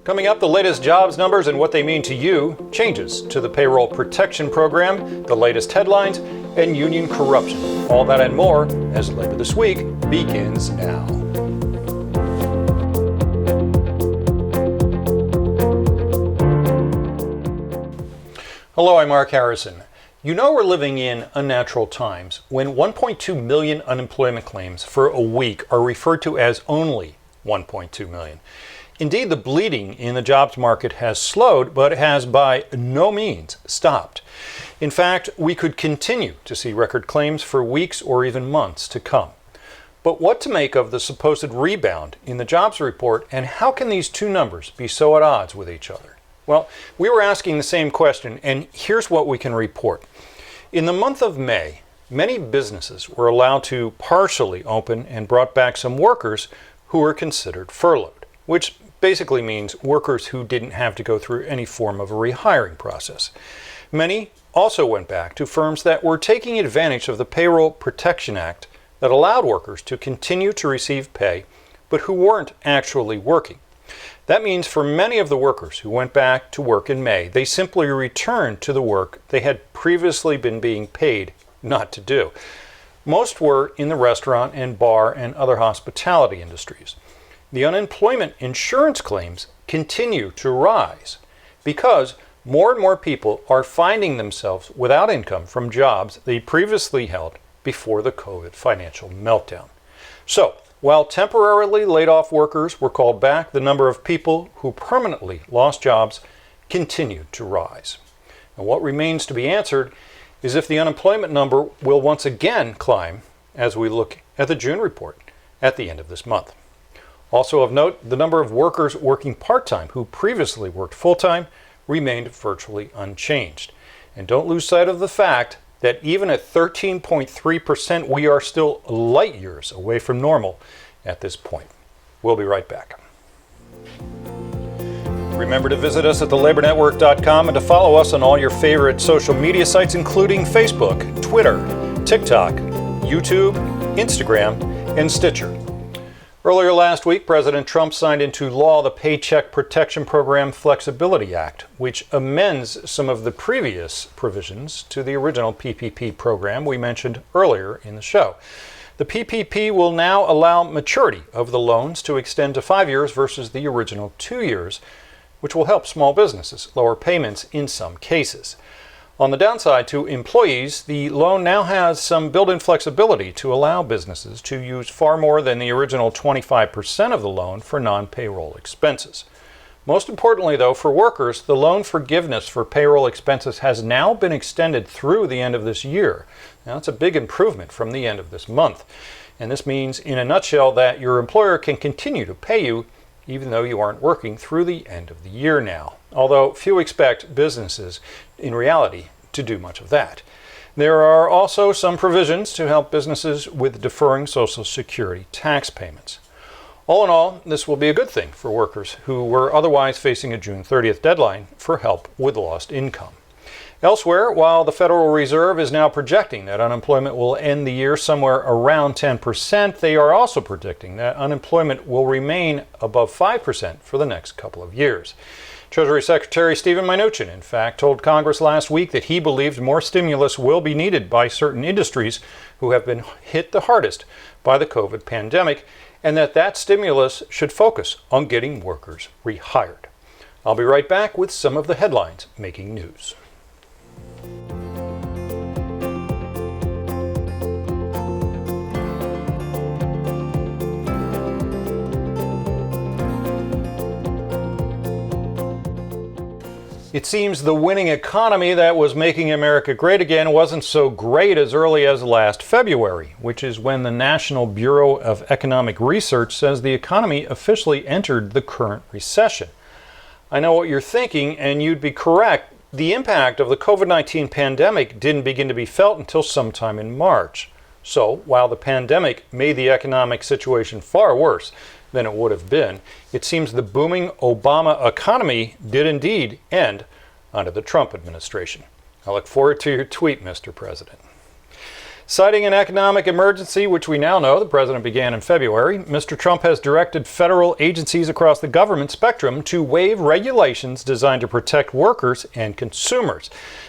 Coming up, the latest jobs numbers and what they mean to you, changes to the payroll protection program, the latest headlines, and union corruption. All that and more as Labor This Week begins now. Hello, I'm Mark Harrison. You know we're living in unnatural times when 1.2 million unemployment claims for a week are referred to as only 1.2 million. Indeed, the bleeding in the jobs market has slowed, but it has by no means stopped. In fact, we could continue to see record claims for weeks or even months to come. But what to make of the supposed rebound in the jobs report, and how can these two numbers be so at odds with each other? Well, we were asking the same question, and here's what we can report. In the month of May, many businesses were allowed to partially open and brought back some workers who were considered furloughed, which basically means workers who didn't have to go through any form of a rehiring process. Many also went back to firms that were taking advantage of the Payroll Protection Act that allowed workers to continue to receive pay, but who weren't actually working. That means for many of the workers who went back to work in May, they simply returned to the work they had previously been being paid not to do. Most were in the restaurant and bar and other hospitality industries. The unemployment insurance claims continue to rise because more and more people are finding themselves without income from jobs they previously held before the COVID financial meltdown. So, while temporarily laid off workers were called back, the number of people who permanently lost jobs continued to rise. And what remains to be answered is if the unemployment number will once again climb as we look at the June report at the end of this month. Also of note, the number of workers working part-time who previously worked full-time remained virtually unchanged. And don't lose sight of the fact that even at 13.3%, we are still light years away from normal at this point. We'll be right back. Remember to visit us at thelabornetwork.com and to follow us on all your favorite social media sites, including Facebook, Twitter, TikTok, YouTube, Instagram, and Stitcher. Earlier last week, President Trump signed into law the Paycheck Protection Program Flexibility Act, which amends some of the previous provisions to the original PPP program we mentioned earlier in the show. The PPP will now allow maturity of the loans to extend to 5 years versus the original 2 years, which will help small businesses lower payments in some cases. On the downside to employees, the loan now has some built-in flexibility to allow businesses to use far more than the original 25% of the loan for non-payroll expenses. Most importantly, though, for workers, the loan forgiveness for payroll expenses has now been extended through the end of this year. Now, that's a big improvement from the end of this month. And this means, in a nutshell, that your employer can continue to pay you even though you aren't working through the end of the year now. Although few expect businesses, in reality, to do much of that. There are also some provisions to help businesses with deferring Social Security tax payments. All in all, this will be a good thing for workers who were otherwise facing a June 30th deadline for help with lost income. Elsewhere, while the Federal Reserve is now projecting that unemployment will end the year somewhere around 10%, they are also predicting that unemployment will remain above 5% for the next couple of years. Treasury Secretary Steven Mnuchin, in fact, told Congress last week that he believes more stimulus will be needed by certain industries who have been hit the hardest by the COVID pandemic, and that stimulus should focus on getting workers rehired. I'll be right back with some of the headlines making news. It seems the winning economy that was making America great again wasn't so great as early as last February, which is when the National Bureau of Economic Research says the economy officially entered the current recession. I know what you're thinking, and you'd be correct. The impact of the COVID-19 pandemic didn't begin to be felt until sometime in March. So, while the pandemic made the economic situation far worse than it would have been, it seems the booming Obama economy did indeed end under the Trump administration. I look forward to your tweet, Mr. President. Citing an economic emergency, which we now know the president began in February, Mr. Trump has directed federal agencies across the government spectrum to waive regulations designed to protect workers and consumers.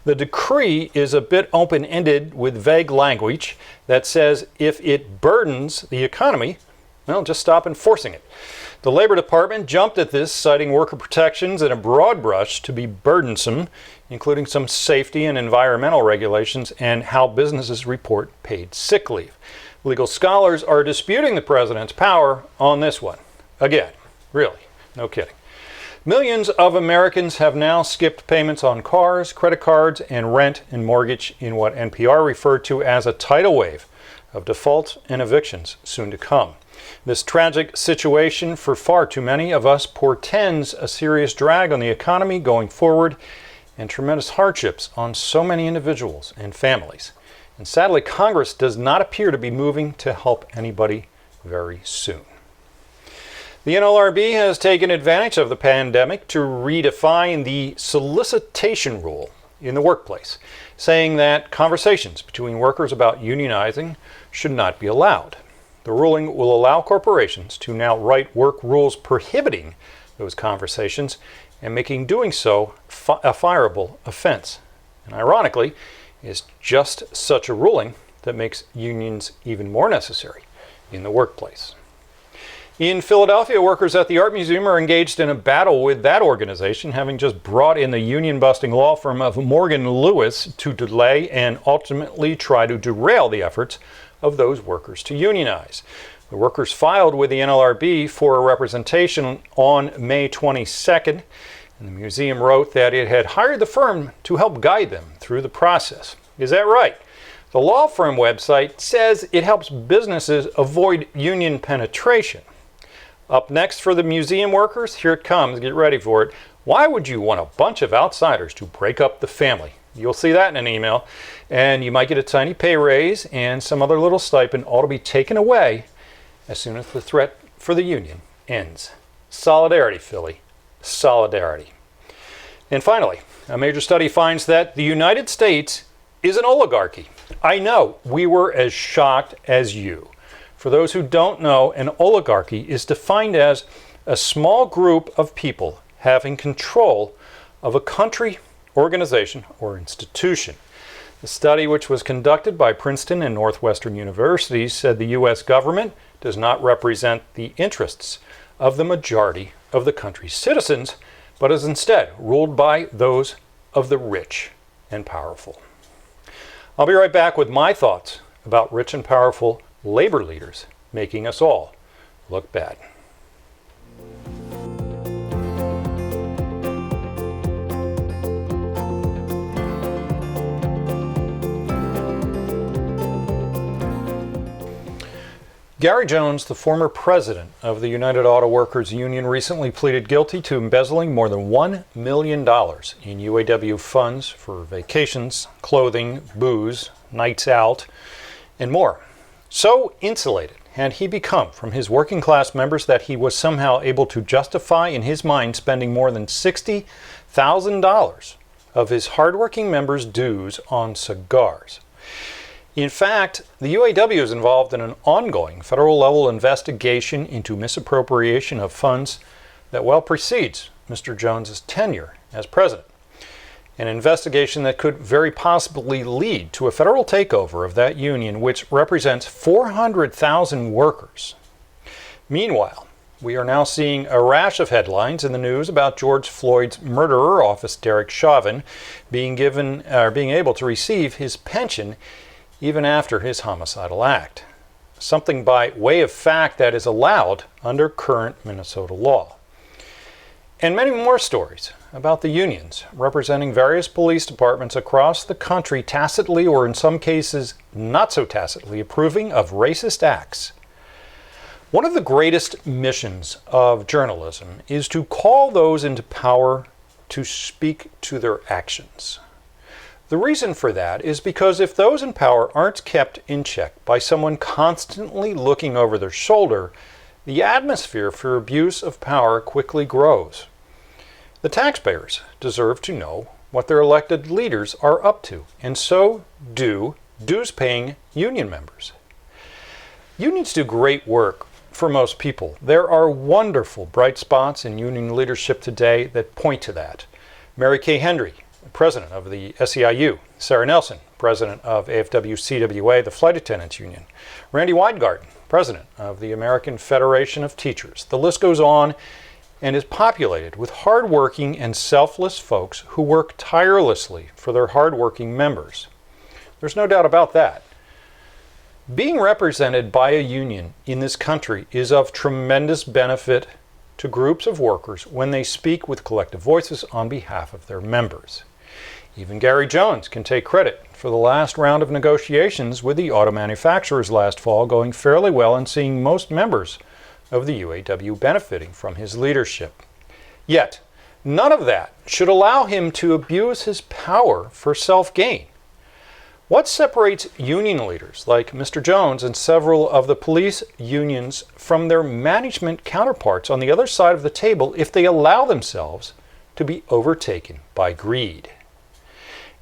The decree is a bit open-ended with vague language that says if it burdens the economy, well, just stop enforcing it. The Labor Department jumped at this, citing worker protections in a broad brush to be burdensome, including some safety and environmental regulations and how businesses report paid sick leave. Legal scholars are disputing the president's power on this one. Again, really, no kidding. Millions of Americans have now skipped payments on cars, credit cards, and rent and mortgage in what NPR referred to as a tidal wave of defaults and evictions soon to come. This tragic situation for far too many of us portends a serious drag on the economy going forward and tremendous hardships on so many individuals and families. And sadly, Congress does not appear to be moving to help anybody very soon. The NLRB has taken advantage of the pandemic to redefine the solicitation rule in the workplace, saying that conversations between workers about unionizing should not be allowed. The ruling will allow corporations to now write work rules prohibiting those conversations and making doing so a fireable offense. And ironically, it's just such a ruling that makes unions even more necessary in the workplace. In Philadelphia, workers at the Art Museum are engaged in a battle with that organization, having just brought in the union-busting law firm of Morgan Lewis to delay and ultimately try to derail the efforts of those workers to unionize. The workers filed with the NLRB for a representation on May 22nd, and the museum wrote that it had hired the firm to help guide them through the process. Is that right? The law firm website says it helps businesses avoid union penetration. Up next for the museum workers, here it comes, get ready for it. Why would you want a bunch of outsiders to break up the family? You'll see that in an email, and you might get a tiny pay raise and some other little stipend, all to be taken away as soon as the threat for the union ends. Solidarity, Philly. Solidarity. And finally, a major study finds that the United States is an oligarchy. I know, we were as shocked as you. For those who don't know, an oligarchy is defined as a small group of people having control of a country, organization, or institution. The study, which was conducted by Princeton and Northwestern universities, said the U.S. government does not represent the interests of the majority of the country's citizens, but is instead ruled by those of the rich and powerful. I'll be right back with my thoughts about rich and powerful labor leaders making us all look bad. Gary Jones, the former president of the United Auto Workers Union, recently pleaded guilty to embezzling more than $1 million in UAW funds for vacations, clothing, booze, nights out, and more. So insulated had he become from his working class members that he was somehow able to justify in his mind spending more than $60,000 of his hardworking members' dues on cigars. In fact, the UAW is involved in an ongoing federal-level investigation into misappropriation of funds that well precedes Mr. Jones's tenure as president. An investigation that could very possibly lead to a federal takeover of that union, which represents 400,000 workers. Meanwhile, we are now seeing a rash of headlines in the news about George Floyd's murderer, Officer Derek Chauvin, being able to receive his pension even after his homicidal act, something by way of fact that is allowed under current Minnesota law. And many more stories about the unions representing various police departments across the country tacitly, or in some cases not so tacitly, approving of racist acts. One of the greatest missions of journalism is to call those into power to speak to their actions. The reason for that is because if those in power aren't kept in check by someone constantly looking over their shoulder, the atmosphere for abuse of power quickly grows. The taxpayers deserve to know what their elected leaders are up to, and so do dues-paying union members. Unions do great work for most people. There are wonderful bright spots in union leadership today that point to that. Mary Kay Hendry, president of the SEIU. Sarah Nelson, president of AFW-CWA, the Flight Attendants Union. Randy Weingarten, president of the American Federation of Teachers. The list goes on and is populated with hardworking and selfless folks who work tirelessly for their hardworking members. There's no doubt about that. Being represented by a union in this country is of tremendous benefit to groups of workers when they speak with collective voices on behalf of their members. Even Gary Jones can take credit for the last round of negotiations with the auto manufacturers last fall going fairly well and seeing most members of the UAW benefiting from his leadership. Yet, none of that should allow him to abuse his power for self-gain. What separates union leaders like Mr. Jones and several of the police unions from their management counterparts on the other side of the table if they allow themselves to be overtaken by greed?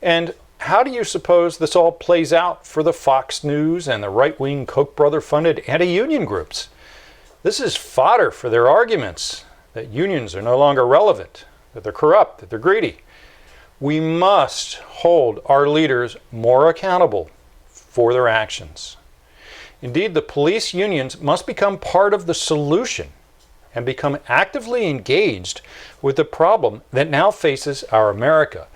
And how do you suppose this all plays out for the Fox News and the right-wing Koch brother-funded anti-union groups? This is fodder for their arguments that unions are no longer relevant, that they're corrupt, that they're greedy. We must hold our leaders more accountable for their actions. Indeed, the police unions must become part of the solution and become actively engaged with the problem that now faces our America.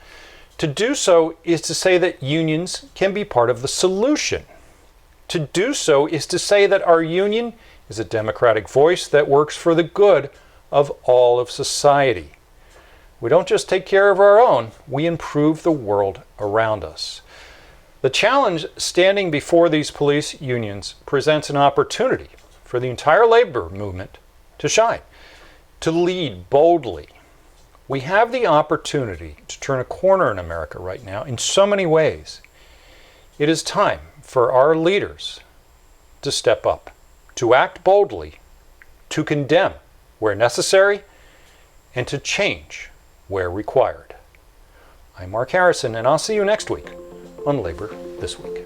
To do so is to say that unions can be part of the solution. To do so is to say that our union is a democratic voice that works for the good of all of society. We don't just take care of our own, we improve the world around us. The challenge standing before these police unions presents an opportunity for the entire labor movement to shine, to lead boldly. We have the opportunity to turn a corner in America right now in so many ways. It is time for our leaders to step up, to act boldly, to condemn where necessary, and to change where required. I'm Mark Harrison, and I'll see you next week on Labor This Week.